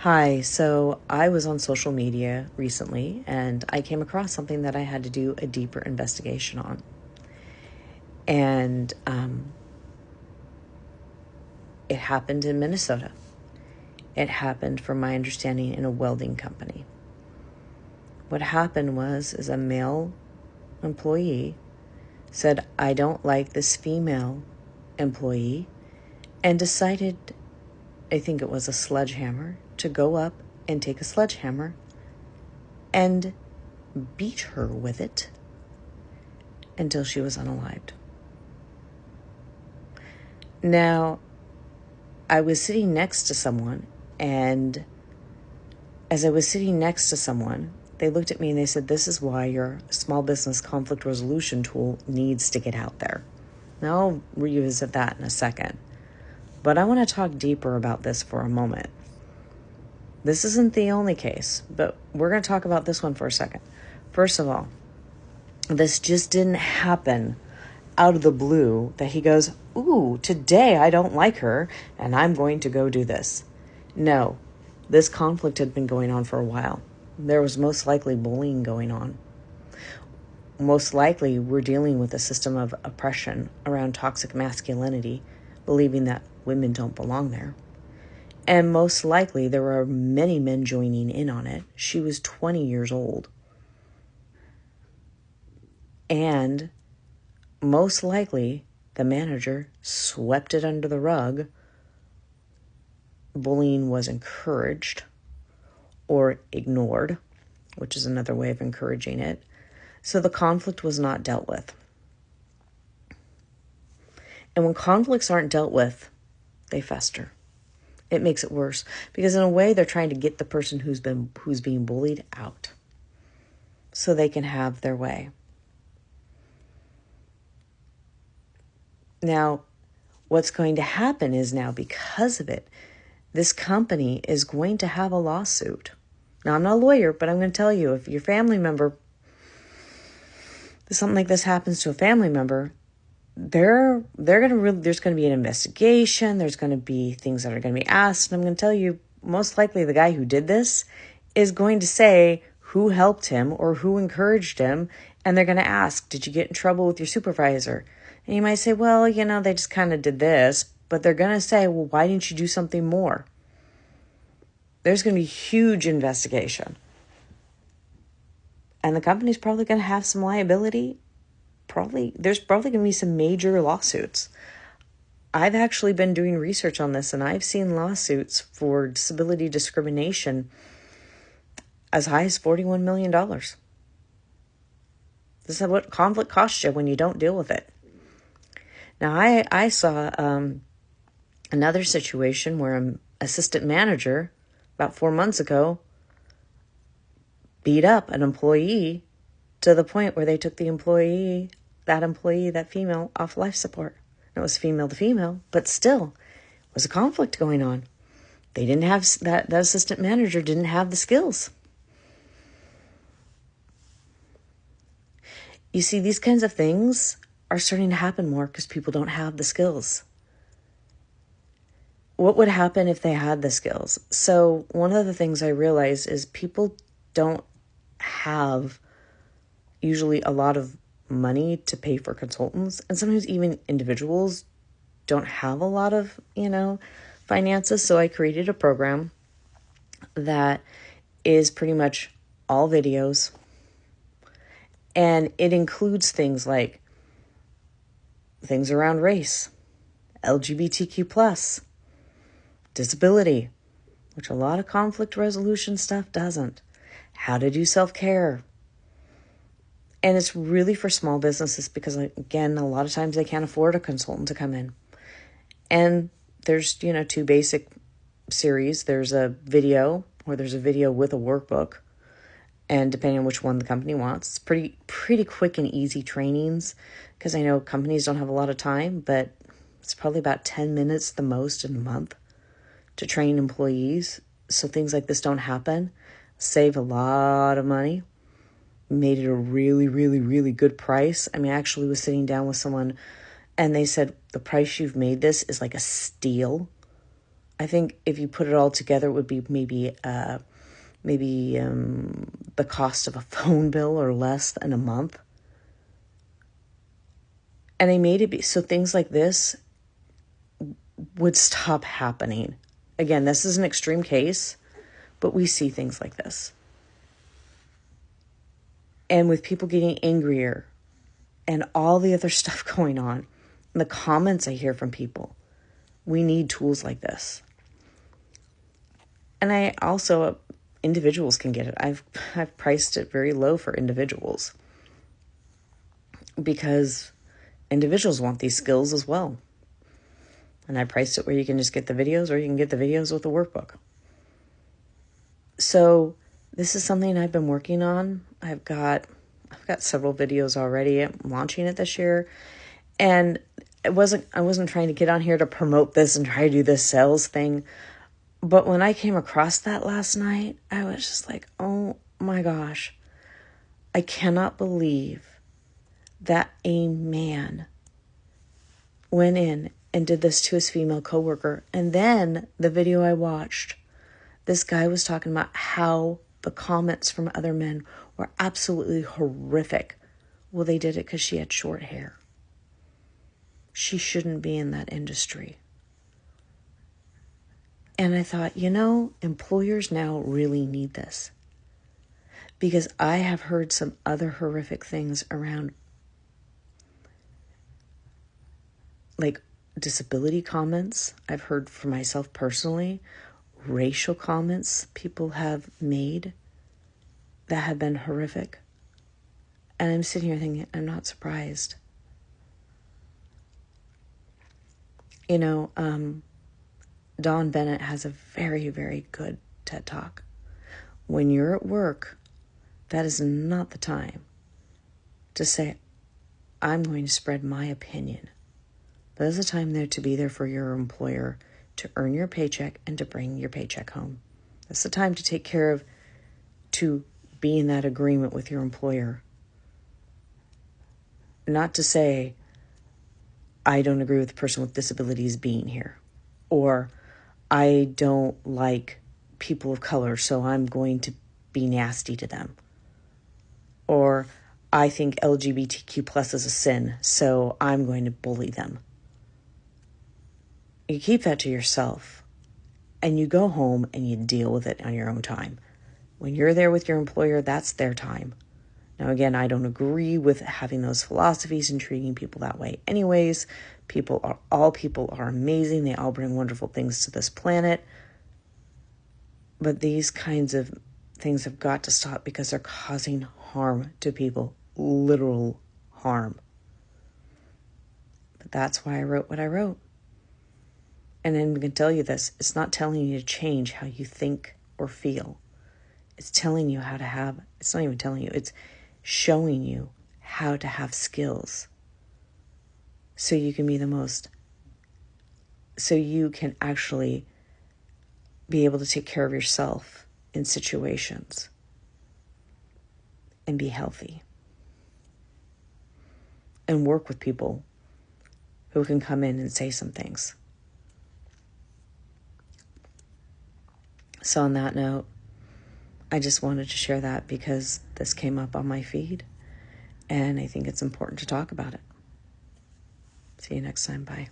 Hi, so I was on social media recently and I came across something that I had to do a deeper investigation on. And it happened in Minnesota. It happened, from my understanding, in a welding company. What happened is a male employee said, I don't like this female employee, and decided, I think it was a sledgehammer, to go up and take a sledgehammer and beat her with it until she was unalived. Now, I was sitting next to someone, and as I was sitting next to someone, they looked at me and they said, this is why your small business conflict resolution tool needs to get out there. Now, I'll revisit that in a second. But I want to talk deeper about this for a moment. This isn't the only case, but we're going to talk about this one for a second. First of all, this just didn't happen out of the blue that he goes, ooh, today I don't like her and I'm going to go do this. No, this conflict had been going on for a while. There was most likely bullying going on. Most likely we're dealing with a system of oppression around toxic masculinity, believing that women don't belong there. And most likely there were many men joining in on it. She was 20 years old. And most likely the manager swept it under the rug. Bullying was encouraged or ignored, which is another way of encouraging it. So the conflict was not dealt with. And when conflicts aren't dealt with, they fester. It makes it worse because in a way they're trying to get the person who's being bullied out so they can have their way. Now, what's going to happen is now, because of it, this company is going to have a lawsuit. Now, I'm not a lawyer, but I'm going to tell you, if your family member, something like this happens to a family member, there's going to be an investigation. There's going to be things that are going to be asked. And I'm going to tell you, most likely the guy who did this is going to say who helped him or who encouraged him. And they're going to ask, did you get in trouble with your supervisor? And you might say, well, they just kind of did this. But they're going to say, well, why didn't you do something more? There's going to be huge investigation. And the company's probably going to have some liability. There's probably going to be some major lawsuits. I've actually been doing research on this, and I've seen lawsuits for disability discrimination as high as $41 million. This is what conflict costs you when you don't deal with it. Now, I saw another situation where an assistant manager about 4 months ago beat up an employee to the point where they took that female, off life support. It was female to female, but still was a conflict going on. They didn't have, that assistant manager didn't have the skills. You see, these kinds of things are starting to happen more because people don't have the skills. What would happen if they had the skills? So one of the things I realized is people don't have usually a lot of money to pay for consultants. And sometimes even individuals don't have a lot of, finances. So I created a program that is pretty much all videos. And it includes things like things around race, LGBTQ+, disability, which a lot of conflict resolution stuff doesn't, how to do self-care. And it's really for small businesses because, again, a lot of times they can't afford a consultant to come in. And there's, two basic series. There's a video, or there's a video with a workbook. And depending on which one the company wants, it's pretty quick and easy trainings, because I know companies don't have a lot of time, but it's probably about 10 minutes the most in a month to train employees so things like this don't happen. Save a lot of money. Made it a really, really, really good price. I actually was sitting down with someone and they said, the price you've made this is like a steal. I think if you put it all together, it would be maybe the cost of a phone bill or less than a month. And they made it be so things like this would stop happening. Again, this is an extreme case, but we see things like this. And with people getting angrier and all the other stuff going on, and the comments I hear from people, we need tools like this. And I also, individuals can get it. I've priced it very low for individuals because individuals want these skills as well. And I priced it where you can just get the videos, or you can get the videos with the workbook. So this is something I've been working on. I've got several videos already. I'm launching it this year. And I wasn't trying to get on here to promote this and try to do this sales thing. But when I came across that last night, I was just like, oh my gosh, I cannot believe that a man went in and did this to his female coworker. And then the video I watched, this guy was talking about how the comments from other men were absolutely horrific. Well, they did it because she had short hair. She shouldn't be in that industry. And I thought, employers now really need this. Because I have heard some other horrific things around, like disability comments. I've heard for myself personally, racial comments people have made that have been horrific. And I'm sitting here thinking, I'm not surprised. Dawn Bennett has a very, very good TED Talk. When you're at work, that is not the time to say, I'm going to spread my opinion. That is the time there to be there for your employer, to earn your paycheck and to bring your paycheck home. That's the time to take care of, to be in that agreement with your employer. Not to say, I don't agree with the person with disabilities being here. Or, I don't like people of color, so I'm going to be nasty to them. Or, I think LGBTQ plus is a sin, so I'm going to bully them. You keep that to yourself, and you go home and you deal with it on your own time. When you're there with your employer, that's their time. Now, again, I don't agree with having those philosophies and treating people that way. Anyways, all people are amazing. They all bring wonderful things to this planet. But these kinds of things have got to stop because they're causing harm to people, literal harm. But that's why I wrote what I wrote. And I'm going to tell you this, it's not telling you to change how you think or feel. It's telling you it's not even telling you, it's showing you how to have skills so you can be so you can actually be able to take care of yourself in situations and be healthy and work with people who can come in and say some things. So on that note, I just wanted to share that because this came up on my feed and I think it's important to talk about it. See you next time. Bye.